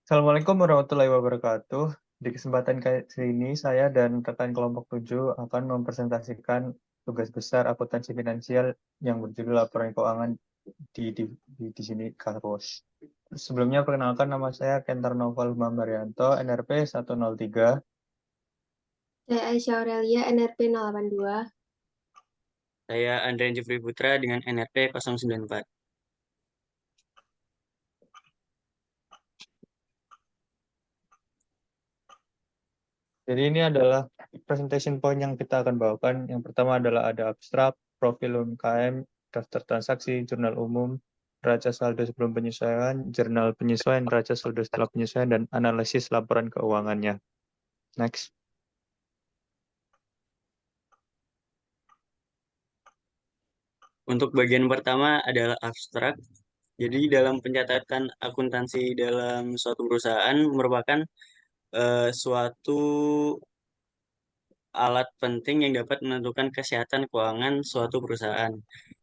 Assalamualaikum warahmatullahi wabarakatuh. Di kesempatan kali ini, saya dan rekan kelompok 7 akan mempresentasikan tugas besar akuntansi finansial yang berjudul laporan keuangan di sini Karus. Sebelumnya, perkenalkan nama saya Kentar Noval Bambaryanto, NRP 103. Saya Aisyah Aurelia, NRP 082. Saya Andrian Jufri Putra dengan NRP 094. Jadi ini adalah presentation point yang kita akan bawakan. Yang pertama adalah ada abstrak, profil UMKM, daftar transaksi, jurnal umum, neraca saldo sebelum penyesuaian, jurnal penyesuaian, neraca saldo setelah penyesuaian, dan analisis laporan keuangannya. Next. Untuk bagian pertama adalah abstrak. Jadi dalam pencatatan akuntansi dalam suatu perusahaan merupakan suatu alat penting yang dapat menentukan kesehatan keuangan suatu perusahaan.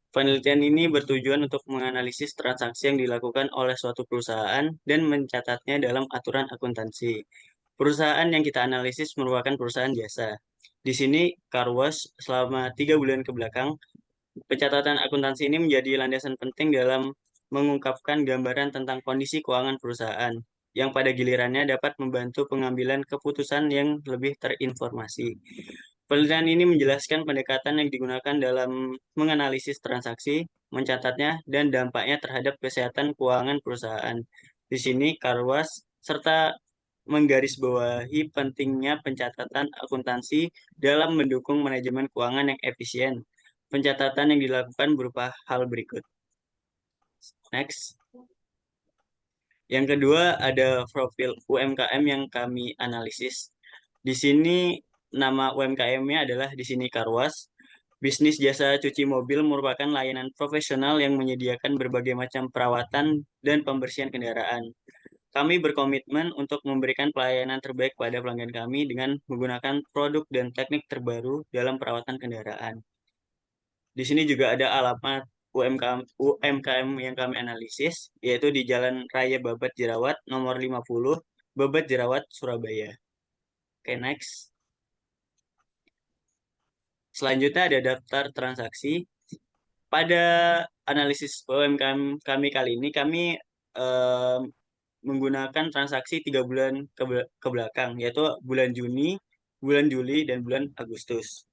Penelitian ini bertujuan untuk menganalisis transaksi yang dilakukan oleh suatu perusahaan dan mencatatnya dalam aturan akuntansi. Perusahaan yang kita analisis merupakan perusahaan jasa. Di sini, Karwas selama 3 bulan ke belakang, pencatatan akuntansi ini menjadi landasan penting dalam mengungkapkan gambaran tentang kondisi keuangan perusahaan, yang pada gilirannya dapat membantu pengambilan keputusan yang lebih terinformasi. Penelitian ini menjelaskan pendekatan yang digunakan dalam menganalisis transaksi, mencatatnya, dan dampaknya terhadap kesehatan keuangan perusahaan. Di sini, Karwas serta menggarisbawahi pentingnya pencatatan akuntansi dalam mendukung manajemen keuangan yang efisien. Pencatatan yang dilakukan berupa hal berikut. Next. Yang kedua ada profil UMKM yang kami analisis. Di sini nama UMKM-nya adalah di sini Karwas. Bisnis jasa cuci mobil merupakan layanan profesional yang menyediakan berbagai macam perawatan dan pembersihan kendaraan. Kami berkomitmen untuk memberikan pelayanan terbaik pada pelanggan kami dengan menggunakan produk dan teknik terbaru dalam perawatan kendaraan. Di sini juga ada alamat UMKM yang kami analisis, yaitu di Jalan Raya Babat Jerawat nomor 50, Babat Jerawat, Surabaya. Oke, next. Selanjutnya ada daftar transaksi. Pada analisis UMKM kami kali ini, kami eh, menggunakan transaksi 3 bulan ke belakang, yaitu bulan Juni, bulan Juli, dan bulan Agustus.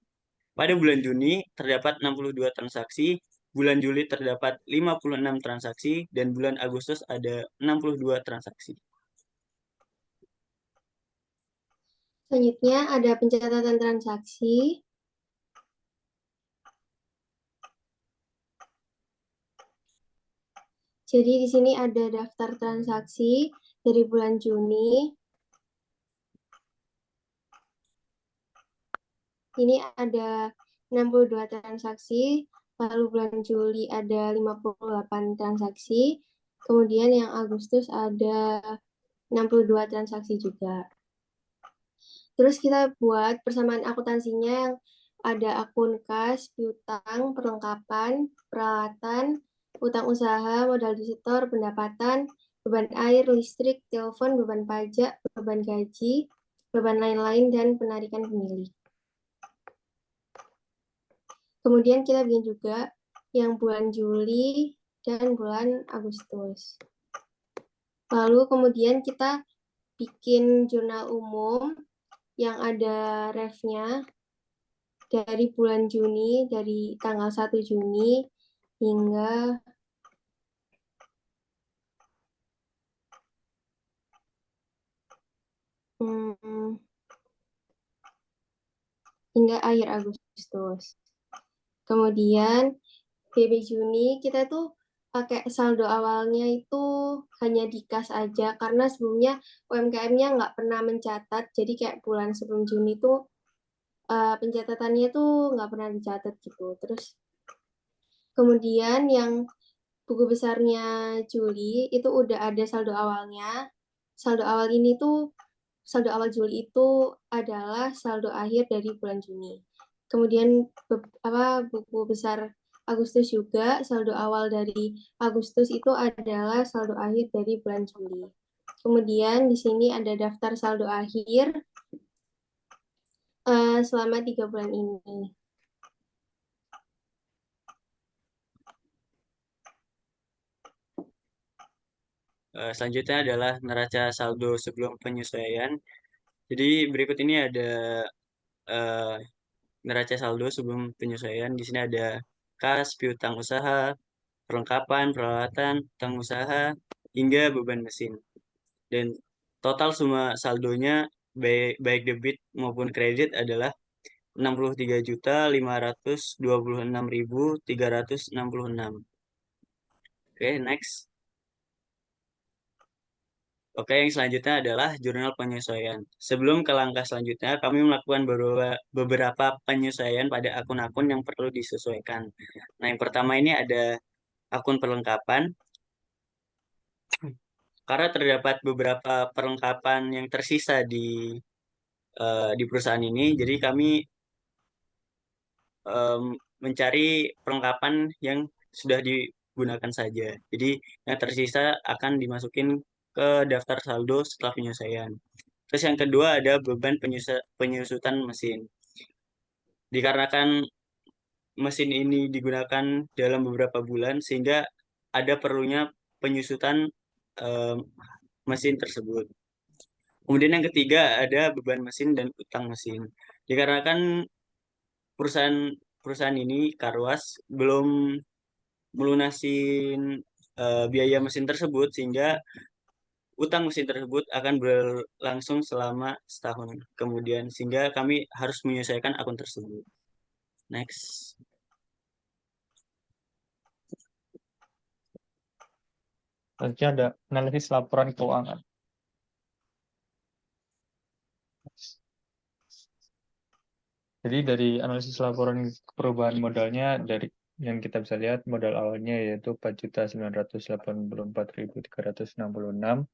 Pada bulan Juni terdapat 62 transaksi, bulan Juli terdapat 56 transaksi, dan bulan Agustus ada 62 transaksi. Selanjutnya ada pencatatan transaksi. Jadi di sini ada daftar transaksi dari bulan Juni. Ini ada 62 transaksi, lalu bulan Juli ada 58 transaksi, kemudian yang Agustus ada 62 transaksi juga. Terus kita buat persamaan akuntansinya yang ada akun kas, piutang, perlengkapan, peralatan, utang usaha, modal disetor, pendapatan, beban air, listrik, telepon, beban pajak, beban gaji, beban lain-lain, dan penarikan pemilik. Kemudian kita bikin juga yang bulan Juli dan bulan Agustus. Lalu kemudian kita bikin jurnal umum yang ada refnya dari bulan Juni, dari tanggal 1 Juni hingga akhir Agustus. Kemudian BB Juni kita tuh pakai saldo awalnya itu hanya di kas aja karena sebelumnya UMKM-nya nggak pernah mencatat, jadi kayak bulan sebelum Juni tuh pencatatannya tuh nggak pernah dicatat gitu. Terus kemudian yang buku besarnya Juli itu udah ada saldo awalnya. Saldo awal ini tuh saldo awal Juli itu adalah saldo akhir dari bulan Juni. Kemudian buku besar Agustus juga saldo awal dari Agustus itu adalah saldo akhir dari bulan Juli. Kemudian di sini ada daftar saldo akhir selama 3 bulan ini. Selanjutnya adalah neraca saldo sebelum penyesuaian. Jadi berikut ini ada eh, neraca saldo sebelum penyesuaian. Di sini ada kas, piutang usaha, perlengkapan, peralatan, utang usaha, hingga beban mesin. Dan total semua saldonya baik debit maupun kredit adalah 63.526.366. Oke, next. Oke, yang selanjutnya adalah jurnal penyesuaian. Sebelum ke langkah selanjutnya, kami melakukan beberapa penyesuaian pada akun-akun yang perlu disesuaikan. Nah, yang pertama ini ada akun perlengkapan. Karena terdapat beberapa perlengkapan yang tersisa di perusahaan ini, jadi kami em, mencari perlengkapan yang sudah digunakan saja. Jadi yang tersisa akan dimasukin ke daftar saldo setelah penyelesaian. Terus yang kedua ada beban penyusutan mesin. Dikarenakan mesin ini digunakan dalam beberapa bulan sehingga ada perlunya penyusutan em, mesin tersebut. Kemudian yang ketiga ada beban mesin dan utang mesin. Dikarenakan perusahaan perusahaan ini Karwas belum melunasin biaya mesin tersebut sehingga utang mesin tersebut akan berlangsung selama setahun kemudian sehingga kami harus menyelesaikan akun tersebut. Next. Selanjutnya ada analisis laporan keuangan. Jadi dari analisis laporan perubahan modalnya dari yang kita bisa lihat modal awalnya yaitu 4.984.366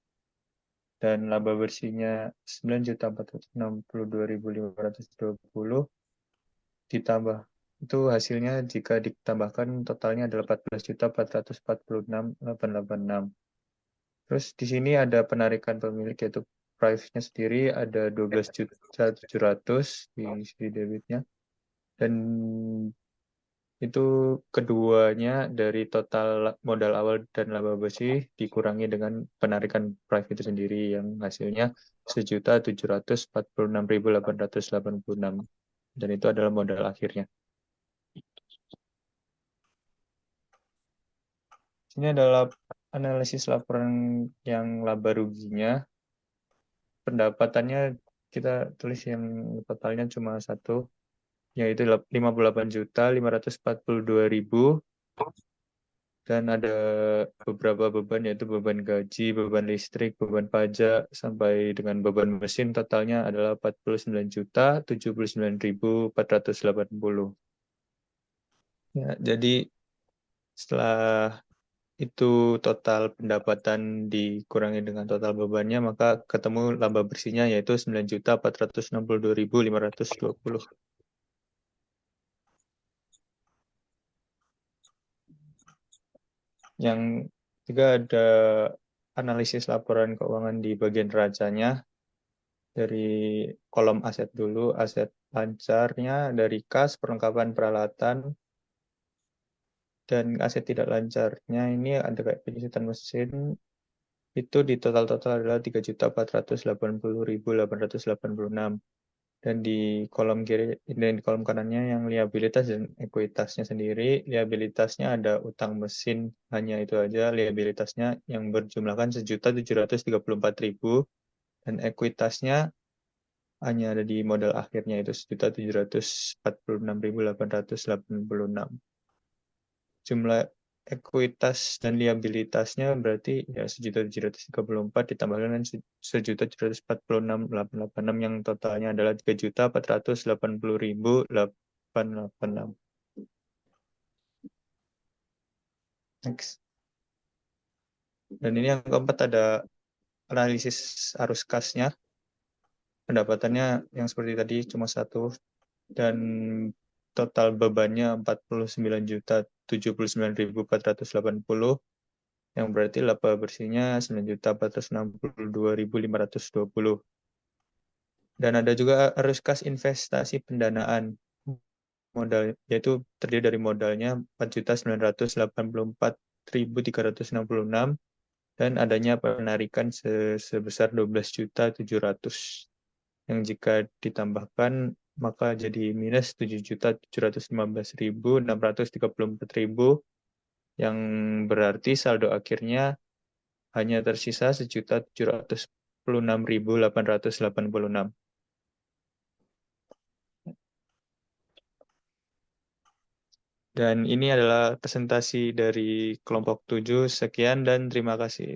dan laba bersihnya 9.462.520 ditambah itu hasilnya jika ditambahkan totalnya adalah 14.446.886. Terus di sini ada penarikan pemilik yaitu price-nya sendiri ada 12.700 di sisi debitnya dan itu keduanya dari total modal awal dan laba bersih dikurangi dengan penarikan price itu sendiri yang hasilnya 1.746.886 dan itu adalah modal akhirnya. Ini adalah analisis laporan yang laba ruginya. Pendapatannya kita tulis yang totalnya cuma satu, yaitu 58.542.000 dan ada beberapa beban yaitu beban gaji, beban listrik, beban pajak sampai dengan beban mesin totalnya adalah 49.079.480. Ya, jadi setelah itu total pendapatan dikurangi dengan total bebannya, maka ketemu laba bersihnya yaitu 9.462.520. Yang ketiga ada analisis laporan keuangan di bagian neracanya. Dari kolom aset dulu, aset lancarnya dari kas, perlengkapan peralatan, dan aset tidak lancarnya ini ada kayak penyusutan mesin, itu di total adalah 3.480.886. Dan di kolom kiri dan di kolom kanannya yang liabilitas dan ekuitasnya sendiri, liabilitasnya ada utang mesin hanya itu aja liabilitasnya yang berjumlahkan 1.734.000 dan ekuitasnya hanya ada di modal akhirnya itu 1.746.886. Jumlah ekuitas dan liabilitasnya berarti ya 1.734 ditambahkan dengan 1.746.886 yang totalnya adalah 3.480.886. Next. Dan ini yang keempat ada analisis arus kasnya. Pendapatannya yang seperti tadi cuma satu dan total bebannya 49.079.480 yang berarti laba bersihnya 9.462.520. Dan ada juga arus kas investasi pendanaan modal, yaitu terdiri dari modalnya 4.984.366 dan adanya penarikan sebesar 12.700 yang jika ditambahkan maka jadi minus 7.715.634.000 yang berarti saldo akhirnya hanya tersisa 1.746.886. Dan ini adalah presentasi dari kelompok 7. Sekian dan terima kasih.